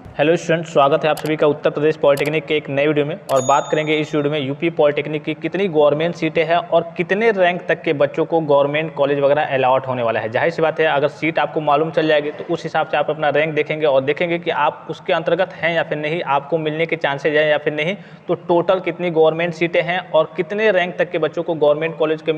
Hello student, स्वागत है आप सभी का उत्तर प्रदेश पॉलिटेक्निक के एक नए वीडियो में। और बात करेंगे इस वीडियो में यूपी पॉलिटेक्निक की कितनी गवर्नमेंट सीटें हैं और कितने रैंक तक के बच्चों को गवर्नमेंट कॉलेज वगैरह अलॉट होने वाला है। जाहिर सी बात है, अगर सीट आपको मालूम चल जाएगी तो उस हिसाब से आप अपना रैंक देखेंगे और देखेंगे कि आप उसके अंतर्गत हैं या फिर नहीं, आपको मिलने के चांसेज हैं या फिर नहीं। तो टोटल कितनी गवर्नमेंट सीटें हैं और कितने रैंक तक के बच्चों को गवर्नमेंट कॉलेज के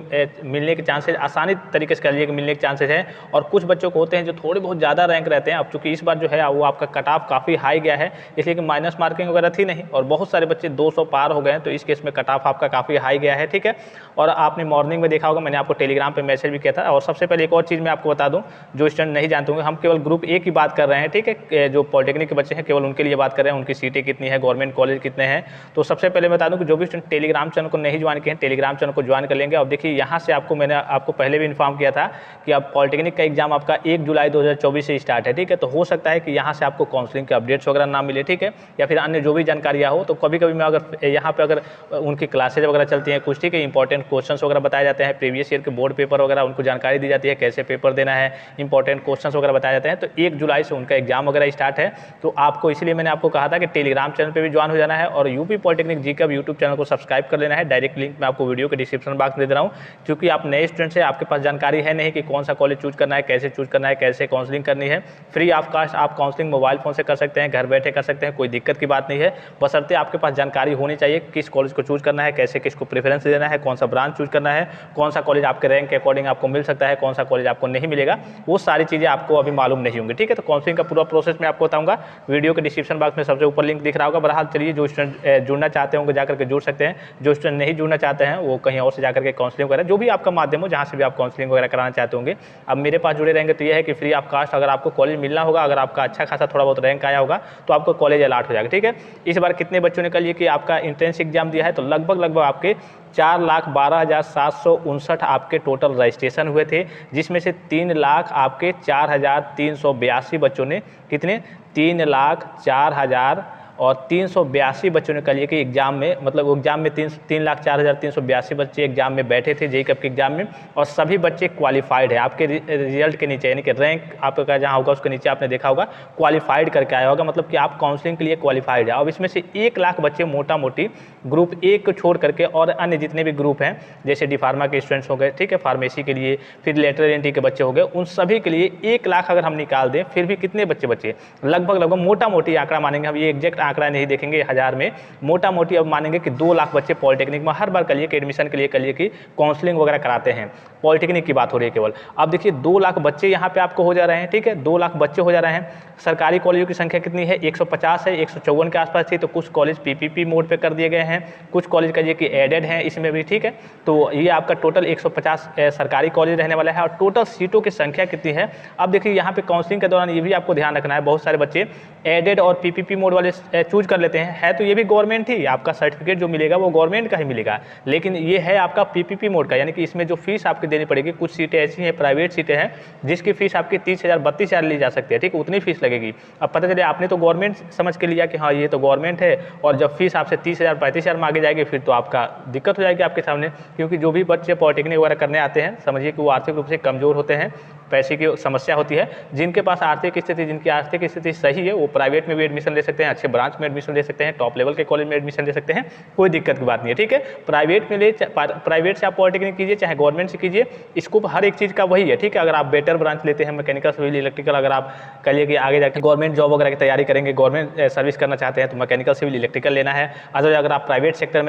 मिलने के चांसेज, आसानी तरीके से कह लीजिए कि मिलने के चांसेज हैं। और कुछ बच्चों को होते हैं जो थोड़े बहुत ज़्यादा रैंक रहते हैं। अब चूँकि इस बार जो है वो आपका कट ऑफ काफ़ी हाई गया है, इसलिए कि माइनस मार्किंग वगैरह थी नहीं और बहुत सारे बच्चे 200 पार हो गए हैं, तो इस केस में कट ऑफ आपका काफ़ी हाई गया है। ठीक है, और आपने मॉर्निंग में देखा होगा, मैंने आपको टेलीग्राम पे मैसेज भी किया था। और सबसे पहले एक और चीज़ मैं आपको बता दूं, जो स्टूडेंट नहीं जानते होंगे, हम केवल ग्रुप ए की बात कर रहे हैं। ठीक है, जो पॉलिटेक्निक के बच्चे हैं केवल उनके लिए बात कर रहे हैं, उनकी सीटें कितनी है, गवर्नमेंट कॉलेज कितने हैं। तो सबसे पहले बता दूँ कि जो भी स्टूडेंट टेलीग्राम चैनल को नहीं ज्वाइन किए हैं, टेलीग्राम चैनल को ज्वाइन कर लेंगे। और देखिए यहाँ से मैंने आपको पहले भी इन्फॉर्म किया था कि अब पॉलिटेक्निक का एग्जाम आपका 1 जुलाई 2024 से स्टार्ट है। ठीक है, तो हो सकता है कि यहाँ से आपको काउंसलिंग के अपडेट्स वगैरह ना मिले। ठीक है, या फिर अन्य जो भी जानकारियाँ हो, तो कभी कभी मैं अगर यहाँ पे अगर उनकी क्लासेज वगैरह चलती हैं कुछ, ठीक है, इंपॉर्टेंट क्वेश्चंस वगैरह बताए जाते हैं, प्रीवियस ईयर के बोर्ड पेपर वगैरह उनको जानकारी दी जाती है, कैसे पेपर देना है, इंपॉर्टेंट क्वेश्चंस वगैरह बताए जाते हैं। तो 1 जुलाई से उनका एग्जाम वगैरह स्टार्ट है। तो आपको इसलिए मैंने आपको कहा था कि टेलीग्राम चैनल पर भी ज्वाइन हो जाना है और यूपी पॉलिटेक्निक जी का यूट्यूब चैनल को सब्सक्राइब कर लेना है। डायरेक्ट लिंक मैं आपको वीडियो के डिस्क्रिप्शन बॉक्स में दे रहा हूँ। क्योंकि आप नए स्टूडेंट से, आपके पास जानकारी है नहीं कि कौन सा कॉलेज चूज करना है, कैसे चूज करना है, कैसे काउंसलिंग करनी है। फ्री ऑफ कास्ट आप काउंसलिंग मोबाइल फ़ोन से कर सकते हैं, घर बैठे कर सकते हैं, कोई दिक्कत की बात नहीं है। बशर्ते आपके पास जानकारी होनी चाहिए किस कॉलेज को चूज करना है, कैसे किसको प्रेफरेंस देना है, कौन सा ब्रांच चूज करना है, कौन सा कॉलेज आपके रैंक के अकॉर्डिंग आपको मिल सकता है, कौन सा कॉलेज आपको नहीं मिलेगा, वो सारी चीज़ें आपको अभी मालूम नहीं होंगी। ठीक है, तो काउंसलिंग का पूरा प्रोसेस मैं आपको बताऊंगा। वीडियो के डिस्क्रिप्शन बॉक्स में सबसे ऊपर लिंक दिख रहा होगा। बहरहाल चलिए, जो स्टूडेंट जुड़ना चाहते होंगे जाकर के जुड़ सकते हैं, जो स्टूडेंट नहीं जुड़ना चाहते हैं वो कहीं और से जाकर के काउंसलिंग वगैरह, जो भी आपका माध्यम हो, जहाँ से भी आप काउंसलिंग वगैरह कराना चाहते होंगे, अब मेरे पास जुड़े रहेंगे तो यह है कि फ्री ऑफ कास्ट अगर आपको कॉलेज मिलना होगा, अगर आपका अच्छा खासा थोड़ा बहुत रैंक आया होगा तो आपको कॉलेज अलॉट हो जाएगा। ठीक है, इस बार कितने बच्चों ने कल ये कि आपका एंट्रेंस एग्जाम दिया है, तो लगभग आपके 4,12,759 आपके टोटल रजिस्ट्रेशन हुए थे, जिसमें से 3,00,000 आपके 4,382 बच्चों ने, कितने, 3,04,000 और 382 बच्चों ने कल ये कि एग्जाम में, मतलब एग्जाम में 3,04,382 बच्चे एग्जाम में बैठे थे जेईई के एग्जाम में। और सभी बच्चे क्वालिफाइड है आपके रिजल्ट के नीचे, यानी कि रैंक आपका जहाँ होगा उसके नीचे आपने देखा होगा क्वालिफाइड करके आया होगा, मतलब कि आप काउंसलिंग के लिए क्वालिफाइड है। अब इसमें से 1,00,000 बच्चे मोटा मोटी ग्रुप ए को छोड़ करके और अन्य जितने भी ग्रुप हैं, जैसे डी फार्मा के स्टूडेंट्स हो गए, ठीक है, फार्मेसी के लिए, फिर लेटरल एंट्री के बच्चे हो गए, उन सभी के लिए 1,00,000 अगर हम निकाल दें फिर भी कितने बच्चे बचे, लगभग मोटा मोटी आंकड़ा मानेंगे हम, ये एग्जैक्ट आंकड़ा नहीं देखेंगे हज़ार में, मोटा मोटी अब मानेंगे कि 2,00,000 बच्चे पॉलिटेक्निक में हर बार करिए कि एडमिशन के लिए करिए कि काउंसलिंग वगैरह कराते हैं। पॉलिटेक्निक की बात हो रही है केवल। अब देखिए 2,00,000 बच्चे यहाँ पे आपको हो जा रहे हैं। ठीक है, 2,00,000 बच्चे हो जा रहे हैं। सरकारी कॉलेजों की संख्या कितनी है, 150 है, 154 के आसपास थी, तो कुछ कॉलेज पीपीपी मोड पे कर दिए गए हैं, कुछ कॉलेज करिए कि एडेड हैं इसमें भी। ठीक है, तो ये आपका टोटल 150 सरकारी कॉलेज रहने वाला है। और टोटल सीटों की संख्या कितनी है, अब देखिए यहाँ पे काउंसलिंग के दौरान ये भी आपको ध्यान रखना है, बहुत सारे बच्चे एडेड और पीपीपी मोड वाले चूज कर लेते हैं। है तो ये भी गवर्नमेंट ही, आपका सर्टिफिकेट जो मिलेगा वो गवर्नमेंट का ही मिलेगा, लेकिन ये है आपका पीपीपी मोड का, यानी कि इसमें जो फीस आपकी देनी पड़ेगी, कुछ सीटें ऐसी हैं, प्राइवेट सीटें हैं, जिसकी फीस आपकी 30,000 32,000 ली जा सकती है। ठीक है, उतनी फीस लगेगी। अब पता चले आपने तो गवर्नमेंट समझ के लिया कि हाँ ये तो गवर्नमेंट है, और जब फीस आपसे 30,000 35,000 मांगे जाएगी फिर तो आपका दिक्कत हो जाएगी आपके सामने। क्योंकि जो भी बच्चे पॉलिटेक्निक वगैरह करने आते हैं, समझिए कि वो आर्थिक रूप से कमज़ोर होते हैं, पैसे की समस्या होती है। जिनके पास आर्थिक स्थिति, जिनकी आर्थिक स्थिति सही है, वो प्राइवेट में भी एडमिशन ले सकते हैं, अच्छे ब्रांच में एडमिशन ले सकते हैं, टॉप लेवल के कॉलेज में एडमिशन ले सकते हैं, कोई दिक्कत की बात नहीं है। ठीक है, प्राइवेट में ले, प्राइवेट से आप पॉलिटेक्निक कीजिए चाहे गवर्नमेंट से कीजिए, स्कोप हर एक चीज़ का वही है। ठीक है, अगर आप बेटर ब्रांच लेते हैं, मैकेनिकल, सिविल, इलेक्ट्रिकल, अगर आप कहिए कि आगे जाकर गवर्नमेंट जॉब वगैरह की तैयारी करेंगे, गवर्नमेंट सर्विस करना चाहते हैं, तो मैकेनिकल, सिविल, इलेक्ट्रिकल लेना है। अगर आप प्राइवेट सेक्टर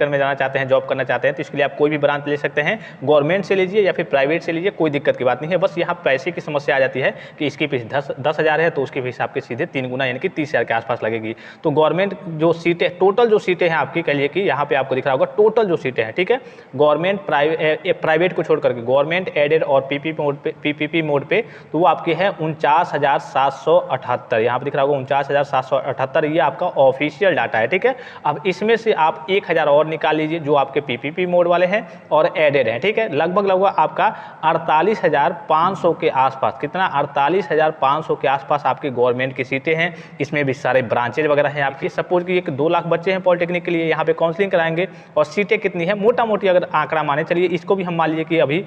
में जाना चाहते हैं, जॉब करना चाहते हैं, तो इसके लिए आप कोई भी ब्रांच ले सकते हैं, गवर्नमेंट से लीजिए या फिर प्राइवेट से लीजिए, कोई दिक्कत की बात नहीं है। बस यहाँ पैसे की समस्या आ जाती है कि इसकी फीस 10,000 है, तो उसकी फीस आपके सीधे 3 गुना यानी कि 30,000 के आसपास लगेगी। तो गवर्नमेंट जो सीटें, टोटल जो सीटें हैं आपकी, कहिए कि यहाँ पे आपको दिख रहा होगा टोटल जो सीटें हैं, ठीक है, गवर्नमेंट प्राइवेट को छोड़ करके, गवर्नमेंट एडेड और पीपीपी मोड पे, तो वो आपकी है 49,778, यहाँ पे दिख रहा होगा 49,778, ये आपका ऑफिशियल डाटा है। ठीक है, अब इसमें से आप 1,000 और निकाल लीजिए जो आपके पीपीपी मोड वाले हैं और एडेड हैं। ठीक है, लगभग आपका 48,500 के आसपास, कितना, 48,500 के आसपास आपकी गवर्नमेंट की सीटें हैं। इसमें भी सारे ब्रांचेज वगैरह हैं आपकी। सपोज कि 2 लाख बच्चे हैं पॉलिटेक्निक के लिए, यहाँ पे काउंसलिंग कराएंगे और सीटें कितनी है मोटा मोटी अगर आंकड़ा माने चलिए, इसको भी हम मान लीजिए कि अभी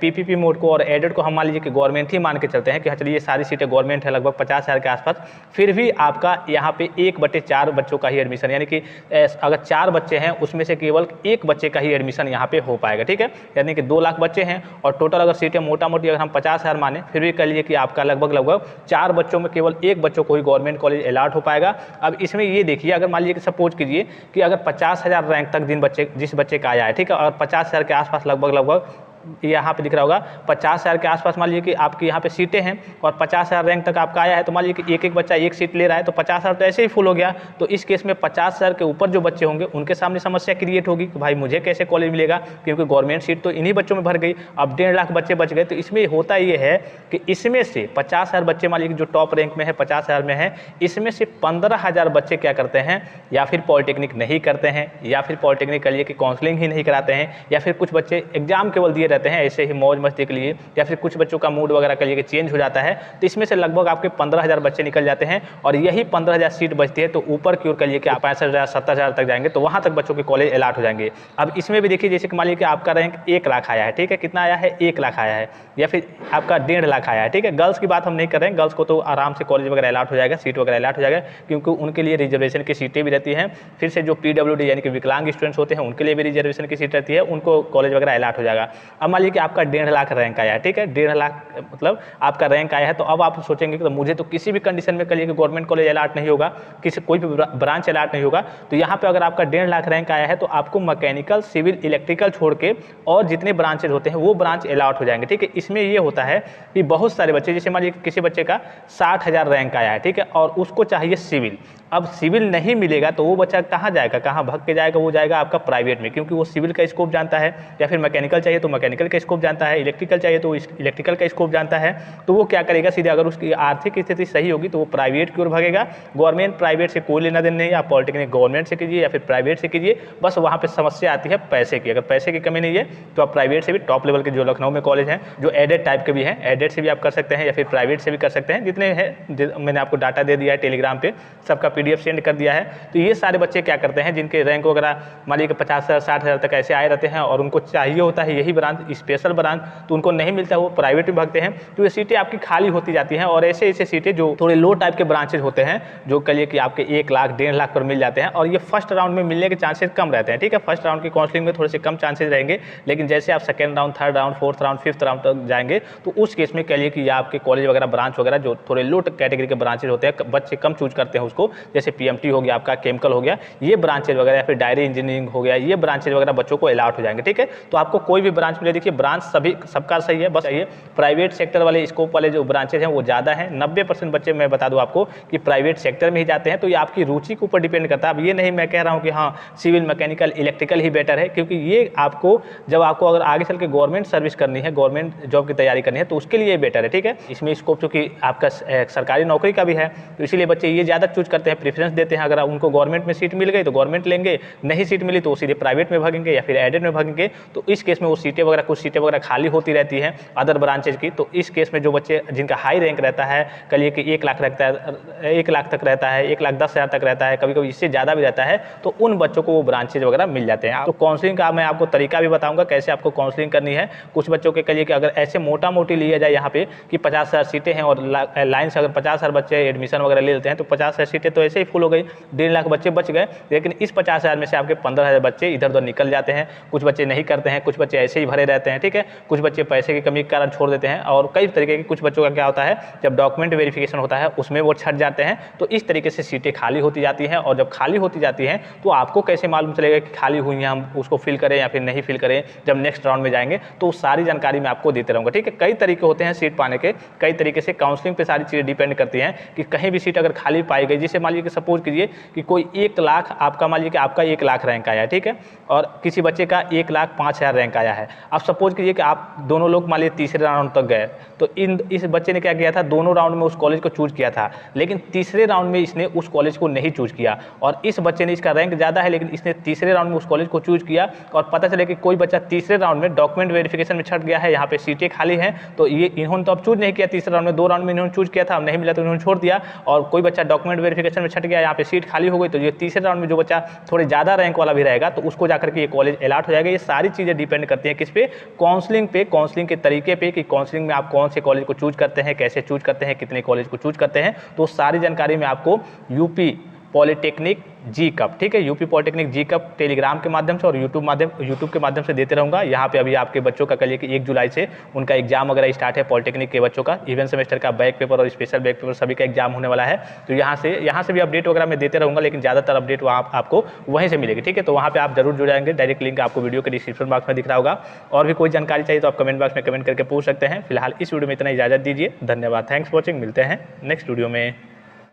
पीपीपी मोड को और एडेड को हम मान लीजिए कि गवर्नमेंट ही मान के चलते हैं कि हाँ चलिए ये सारी सीटें गवर्नमेंट है लगभग 50,000 के आसपास, फिर भी आपका यहाँ पे 1/4 बच्चों का ही एडमिशन, यानी कि अगर 4 बच्चे हैं उसमें से केवल 1 बच्चे का ही एडमिशन यहाँ पे हो पाएगा, ठीक है। यानी कि 2 लाख बच्चे हैं और टोटल अगर सीटें मोटा मोटी अगर हम 50,000 माने, फिर भी कह लीजिए कि आपका लगभग 4 बच्चों में केवल 1 बच्चों को ही गवर्नमेंट कॉलेज अलॉट हो पाएगा। अब इसमें ये देखिए, अगर मान लीजिए कि सपोज कीजिए कि अगर 50,000 रैंक तक जिस बच्चे का आया है, ठीक है, और 50,000 के आसपास लगभग यहाँ पे दिख रहा होगा 50,000 के आसपास मान लीजिए कि आपकी यहाँ पे सीटें हैं और 50,000 रैंक तक आपका आया है, तो मान लीजिए कि एक बच्चा 1 सीट ले रहा है तो 50,000 तो ऐसे ही फुल हो गया। तो इस केस में 50,000 के ऊपर जो बच्चे होंगे उनके सामने समस्या क्रिएट होगी कि भाई मुझे कैसे कॉलेज मिलेगा, क्योंकि गवर्नमेंट सीट तो इन्हीं बच्चों में भर गई। अब 1.5 लाख बच्चे बच गए। तो इसमें होता ये है कि इसमें से 50,000 बच्चे मान लीजिए जो टॉप रैंक में है 50,000 में है, इसमें से 15,000 बच्चे क्या करते हैं, या फिर पॉलिटेक्निक नहीं करते हैं, या फिर पॉलिटेक्निक के लिए कि काउंसलिंग ही नहीं कराते हैं, या फिर कुछ बच्चे एग्जाम केवल दिए रहते हैं ऐसे ही मौज मस्ती के लिए, या फिर कुछ बच्चों का मूड वगैरह के लिए चेंज हो जाता है। तो इसमें से लगभग आपके 15,000 बच्चे निकल जाते हैं और यही 15,000 सीट बचती है। तो ऊपर की ओर कहिए कि आप 65,000 70,000 तक जाएंगे तो वहाँ तक बच्चों के कॉलेज अलॉट हो जाएंगे। अब इसमें भी देखिए, जैसे कि मान लीजिए कि आपका रैंक 1 लाख आया है, ठीक है, कितना आया है 1 लाख आया है, या फिर आपका 1.5 लाख आया है, ठीक है। गर्ल्स की बात हम नहीं कर रहे हैं, गर्ल्स को तो आराम से कॉलेज वगैरह अलॉट हो जाएगा, सीट वगैरह अलॉट हो जाएगा, क्योंकि उनके लिए रिजर्वेशन की सीटें भी रहती हैं। फिर से जो PWD यानी कि विकलांग स्टूडेंट्स होते हैं उनके लिए भी रिजर्वेशन की सीट रहती है, उनको कॉलेज वगैरह अलॉट हो जाएगा। अब मान लीजिए कि आपका 1.5 लाख रैंक आया है, ठीक है, 1.5 लाख मतलब आपका रैंक आया है, तो अब आप सोचेंगे कि तो मुझे तो किसी भी कंडीशन में कहिए कि गवर्नमेंट कॉलेज अलॉट नहीं होगा, किसी कोई भी ब्रांच अलॉट नहीं होगा। तो यहाँ पे अगर आपका 1.5 लाख रैंक आया है तो आपको मैकेनिकल, सिविल, इलेक्ट्रिकल छोड़ के और जितने ब्रांचेज होते हैं वो ब्रांच अलॉट हो जाएंगे, ठीक है। इसमें ये होता है कि बहुत सारे बच्चे, जैसे मान लीजिए किसी बच्चे का 60,000 रैंक आया है, ठीक है, और उसको चाहिए सिविल। अब सिविल नहीं मिलेगा तो वो बच्चा कहाँ जाएगा, कहाँ भाग के जाएगा, वो जाएगा आपका प्राइवेट में, क्योंकि वो सिविल का स्कोप जानता है, या फिर मैकेनिकल चाहिए तो मैकेनिकल का स्कोप जानता है, इलेक्ट्रिकल चाहिए तो इलेक्ट्रिकल का स्कोप जानता है। तो वो क्या करेगा, सीधे अगर उसकी आर्थिक स्थिति सही होगी तो वो प्राइवेट की ओर भागेगा। गवर्नमेंट प्राइवेट से कोई लेना देना नहीं है, आप पॉलिटेक्निक गवर्नमेंट से कीजिए या फिर प्राइवेट से कीजिए, बस वहाँ पे समस्या आती है पैसे की। अगर पैसे की कमी नहीं है तो आप प्राइवेट से भी, टॉप लेवल के जो लखनऊ में कॉलेज हैं जो एडेड टाइप के भी हैं, एडेड से भी आप कर सकते हैं या फिर प्राइवेट से भी कर सकते हैं। जितने हैं मैंने आपको डाटा दे दिया है टेलीग्राम पे, सबका PDF सेंड कर दिया है। तो ये सारे बच्चे क्या करते हैं जिनके रैंक वगैरह मान लीजिए 50,000 60,000 तक ऐसे आए रहते हैं और उनको चाहिए होता है यही ब्रांच, स्पेशल ब्रांच, तो उनको नहीं मिलता, वो प्राइवेट में भागते हैं। तो ये सीटें आपकी खाली होती जाती हैं और ऐसे ऐसे सीटें जो थोड़े लो टाइप के ब्रांचेज होते हैं जो कहिए कि आपके 1 लाख 1.5 लाख पर मिल जाते हैं, और ये फर्स्ट राउंड में मिलने के चांसेस कम रहते हैं, ठीक है। फर्स्ट राउंड की काउंसलिंग में थोड़े से कम चांसेस रहेंगे, लेकिन जैसे आप second round, third round, fourth round, fifth round तक जाएंगे तो उस केस में कहिए कि आपके कॉलेज वगैरह ब्रांच वगैरह जो थोड़े लो कैटेगरी के ब्रांचेज होते हैं, बच्चे कम चूज करते हैं उसको, जैसे PMT हो गया, आपका केमिकल हो गया, ये ब्रांचेज वगैरह, या फिर डायरी इंजीनियरिंग हो गया, ये ब्रांचेज वगैरह बच्चों को अलॉट हो जाएंगे, ठीक है। तो आपको कोई भी ब्रांच मिले, देखिए ब्रांच सभी सबका सही है, बस ये प्राइवेट सेक्टर वाले स्कोप वाले जो ब्रांचेज हैं वो ज़्यादा हैं। 90% बच्चे मैं बता दूं आपको कि प्राइवेट सेक्टर में ही जाते हैं। तो ये आपकी रुचि के ऊपर डिपेंड करता है। अब ये नहीं मैं कह रहा हूँ कि हाँ सिविल, मैकेनिकल, इलेक्ट्रिकल ही बेटर है, क्योंकि ये आपको जब आपको अगर आगे चल के गवर्नमेंट सर्विस करनी है, गवर्नमेंट जॉब की तैयारी करनी है तो उसके लिए बेटर है, ठीक है। इसमें स्कोप चूँकि आपका सरकारी नौकरी का भी है तो इसीलिए बच्चे ये ज़्यादा चूज करते हैं, प्रेफरेंस देते हैं। अगर उनको गवर्नमेंट में सीट मिल गई तो गवर्नमेंट लेंगे, नहीं सीट मिली तो सीधे प्राइवेट में भागेंगे या फिर एडेड में भागेंगे। तो इस केस में वो सीटें वगैरह, कुछ सीटें वगैरह खाली होती रहती हैं अदर ब्रांचेज की। तो इस केस में जो बच्चे जिनका हाई रैंक रहता है, कहिए कि 1 लाख रहता है, 1 लाख तक रहता है, 1,10,000 तक रहता है, कभी कभी इससे ज़्यादा भी रहता है, तो उन बच्चों को वो ब्रांचेज वगैरह मिल जाते हैं। तो काउंसलिंग का मैं आपको तरीका भी बताऊंगा कैसे आपको काउंसलिंग करनी है। कुछ बच्चों के कहिए कि अगर ऐसे मोटा मोटी लिया जाए यहाँ पे कि 50,000 सीटें हैं और लाइन से अगर 50,000 बच्चे एडमिशन वगैरह ले लेते हैं तो 50,000 सीटें तो ऐसे ही फुल हो गई, 1.5 लाख बच्चे बच गए। लेकिन इस 50,000 में से आपके 15,000 बच्चे इधर उधर निकल जाते हैं, कुछ बच्चे नहीं करते हैं, कुछ बच्चे ऐसे ही भरे रहते हैं, ठीक है। कुछ बच्चे पैसे की कमी के कारण छोड़ देते हैं, और कई तरीके के कुछ बच्चों का क्या होता है जब डॉक्यूमेंट वेरिफिकेशन होता है उसमें वो छट जाते हैं। तो इस तरीके से सीटें खाली होती जाती हैं, और जब खाली होती जाती हैं तो आपको कैसे मालूम चलेगा कि खाली हुई हैं, हम उसको फिल करें या फिर नहीं फिल करें। जब नेक्स्ट राउंड में जाएंगे तो सारी जानकारी मैं आपको देते रहूँगा, ठीक है। कई तरीके होते हैं सीट पाने के, कई तरीके से काउंसलिंग पे सारी चीज़ें डिपेंड करती हैं कि कहीं भी सीट अगर खाली पाई गई, जैसे मान लीजिए कि सपोज कीजिए कि कोई 1 लाख आपका, मान लीजिए कि आपका 1 लाख रैंक आया है, ठीक है, और किसी बच्चे का 1,05,000 रैंक आया है। अब सपोज कीजिए कि आप दोनों लोग मान लीजिए तीसरे राउंड तक गए, तो इस बच्चे ने क्या किया था, दोनों राउंड में उस कॉलेज को चूज किया था, लेकिन तीसरे राउंड में इसने उस कॉलेज को नहीं चूज किया, और इस बच्चे ने, इसका रैंक ज़्यादा है लेकिन इसने तीसरे राउंड में उस कॉलेज को चूज किया, और पता चले कि कोई बच्चा तीसरे राउंड में डॉक्यूमेंट वेरिफिकेशन में छट गया है, यहाँ पे सीटें खाली हैं, तो ये इन्होंने तो अब चूज नहीं किया तीसरे राउंड में, 2 राउंड में इन्होंने चूज किया था, अब नहीं मिला तो इन्होंने छोड़ दिया, और कोई बच्चा डॉक्यूमेंट वेरिफिकेशन में छट गया, यहाँ पे सीट खाली हो गई, तो ये तीसरे राउंड में जो बच्चा थोड़े ज़्यादा रैंक वाला भी रहेगा तो उसको जाकर के ये कॉलेज अलॉट हो जाएगा। ये सारी चीज़ें डिपेंड करती हैं किस पे, काउंसलिंग पे, काउंसलिंग के तरीके पे, कि काउंसलिंग में आप कौन से कॉलेज को चूज करते हैं, कैसे चूज करते हैं, कितने कॉलेज को चूज करते हैं, तो सारी जानकारी मैं आपको यूपी पॉलिटेक्निक जी कप, ठीक है, यूपी पॉलिटेक्निक जी कप टेलीग्राम के माध्यम से और यूट्यूब के माध्यम से देते रहूँगा। यहाँ पे अभी आपके बच्चों का कल 1 जुलाई से उनका एग्जाम वगैरह स्टार्ट है, पॉलिटेक्निक के बच्चों का इवेंट सेमेस्टर का बैक पेपर और स्पेशल बैक पेपर सभी का एग्जाम होने वाला है, तो यहाँ से भी अपडेट वगैरह मैं देते रहूँगा, लेकिन ज़्यादातर अपडेट वहाँ आपको वहीं से मिलेगी, ठीक है, तो वहाँ पर आप जरूर जुड़ जाएंगे। डायरेक्ट लिंक आपको वीडियो के डिस्क्रिप्शन बॉक्स में दिख रहा होगा, और भी कोई जानकारी चाहिए तो आप कमेंट बॉक्स में कमेंट करके पूछ सकते हैं। फिलहाल इस वीडियो में इतना इजाजत दीजिए, धन्यवाद, थैंक्स फॉर वॉचिंग, मिलते हैं नेक्स्ट वीडियो में।